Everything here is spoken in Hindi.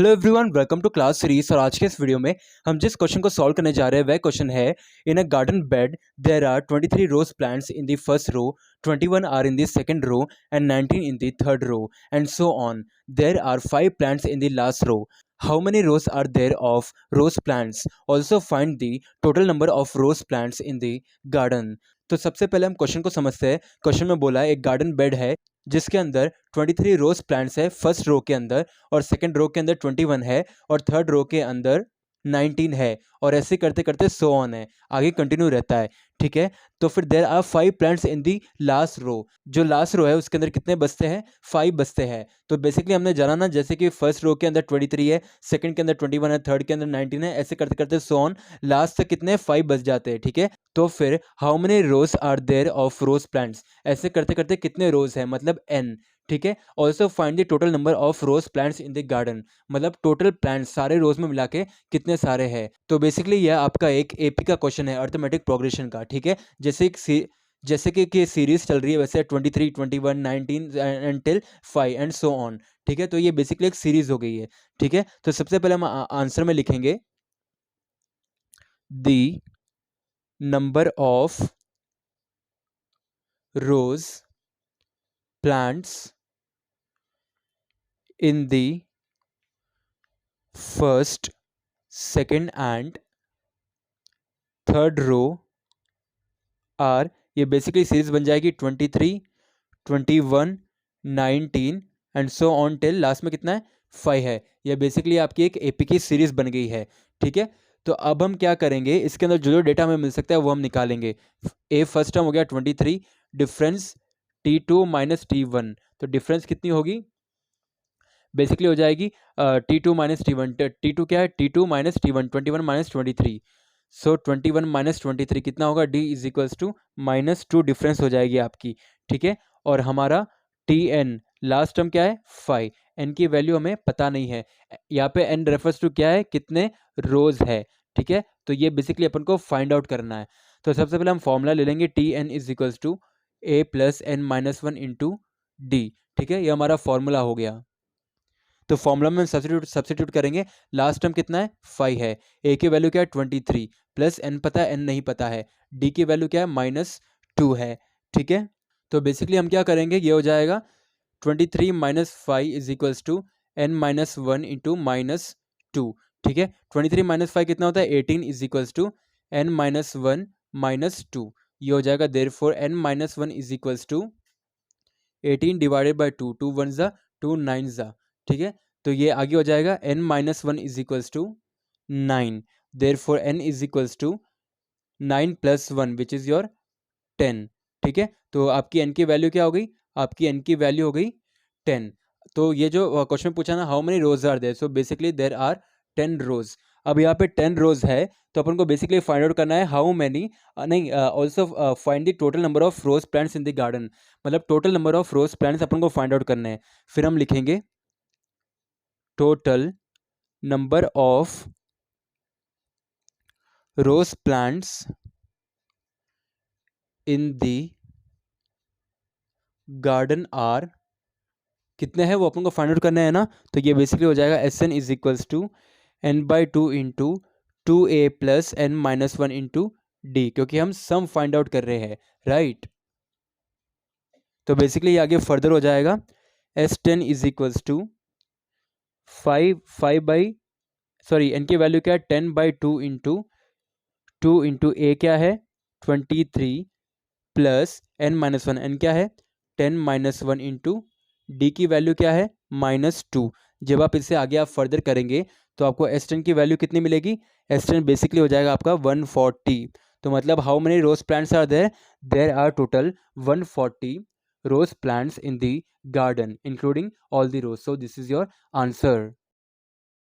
Hello everyone, welcome to class series. और आज के इस वीडियो में हम जिस क्वेश्चन को सॉल्व करने जा रहे हैं वह क्वेश्चन है, in a garden bed there are 23 rose plants in the first row, 21 are in the second row and 19 in the third row and so on. There are 5 plants in the last row. How many rose are there of rose plants? Also find the total number of rose plants in the garden. तो सबसे पहले हम क्वेश्चन को समझते हैं। क्वेश्चन में बोला है एक गार्डन बेड है जिसके अंदर 23 रोज प्लांट्स है फर्स्ट रो के अंदर, और सेकंड रो के अंदर 21 है, और थर्ड रो के अंदर 19 है, और ऐसे करते करते सो ऑन है, आगे कंटिन्यू रहता है। ठीक है, तो फिर there are 5 plants in the last row. जो लास्ट रो है उसके अंदर कितने बचते हैं? 5 बचते हैं। तो बेसिकली हमने जाना ना, जैसे कि फर्स्ट रो के अंदर 23 है, सेकंड के अंदर 21 है, थर्ड के अंदर 19 है, ऐसे करते करते सो ऑन, लास्ट तक कितने 5 बच जाते हैं। ठीक है, तो फिर how many rose are there of rose plants, ऐसे करते करते कितने रोज है, मतलब n। ठीक है, also find the total number of rose plants in the garden, मतलब टोटल प्लांट्स सारे रोज में मिला के कितने सारे हैं। तो बेसिकली यह आपका एक एपी का क्वेश्चन है, अर्थमेटिक प्रोग्रेशन का। ठीक है, जैसे कि सीरीज चल रही है वैसे 23, 21, 19 एंटिल 5 एंड सो ऑन। ठीक है, तो ये बेसिकली एक सीरीज हो गई है। ठीक है, तो सबसे पहले हम आंसर में लिखेंगे the number of rose plants in the first, second and third row are, ये बेसिकली सीरीज बन जाएगी 23, 21, 19 एंड सो ऑन टिल लास्ट में कितना है 5 है। यह बेसिकली आपकी एक एपी की सीरीज बन गई है। ठीक है, तो अब हम क्या करेंगे, इसके अंदर जो जो डेटा हमें मिल सकता है वो हम निकालेंगे। ए फर्स्ट टर्म हो गया 23, डिफरेंस T2 माइनस T1, तो डिफरेंस कितनी होगी, बेसिकली हो जाएगी T2 माइनस T1। T2 क्या है, T2 माइनस T1, 21 माइनस 23। सो 21 माइनस 23 कितना होगा, D is equals to -2 difference हो जाएगी आपकी। ठीक है, और हमारा Tn लास्ट टर्म क्या है 5, n की वैल्यू हमें पता नहीं है। यहाँ पे n रेफर्स टू क्या है, कितने रोज है। ठीक है, तो ये बेसिकली अपन को फाइंड आउट करना है। तो सबसे पहले हम फॉर्मूला ले लेंगे, Tn is equals to a plus n minus 1 into d. ठीक है, ये हमारा फॉर्मूला हो गया। तो फॉर्मूला में सब्सिट्यूट करेंगे, लास्ट टर्म कितना है 5 है, ए की वैल्यू क्या है 23, प्लस एन पता है, एन नहीं पता है, डी की वैल्यू क्या है -2 है। ठीक है, तो बेसिकली हम क्या करेंगे, ये हो जाएगा 23 minus 5 is equals to n minus 1 into -2। ठीक है, 23 माइनस 5 कितना होता है 18 is equals to n minus 1 -2। ये हो जाएगा therefore n minus 1 is equals to 18 divided by 2, 2 1 ज़ा 2 9 ज़ा। ठीक है, तो ये आगे हो जाएगा n minus 1 is equals to 9, therefore n is equals to 9 plus 1 which is your 10। ठीक है, तो आपकी n की वैल्यू क्या हो गई, आपकी n की वैल्यू हो गई 10। तो ये जो क्वेश्चन पूछा ना, how many rose are there, so basically there are 10 rose. अब यहाँ पे 10 रोज है, तो अपन को बेसिकली फाइंड आउट करना है हाउ मैनी, नहीं, also find the total number of rose plants in the garden, मतलब total number of rose plants अपन को फाइंड आउट करना है। फिर हम लिखेंगे total number of rose plants in the garden are, कितने हैं वो अपन को फाइंड आउट करना है ना, तो ये बेसिकली हो जाएगा Sn is equals to n/2 into 2a plus n minus 1 into d, क्योंकि हम सम फाइंड आउट कर रहे हैं, राइट। तो बेसिकली ये आगे फर्दर हो जाएगा S10 is equals to 5 n की वैल्यू क्या है 10/2 इंटू 2 इंटू ए क्या है 23 प्लस n माइनस 1, n क्या है 10 माइनस 1 इंटू डी की वैल्यू क्या है -2। जब आप इससे आगे आप फर्दर करेंगे तो आपको S10 की वैल्यू कितनी मिलेगी, S10 बेसिकली हो जाएगा आपका 140। तो मतलब how many rose plants are there, there are total 140 rose plants in the garden including all the rose. So this is your answer.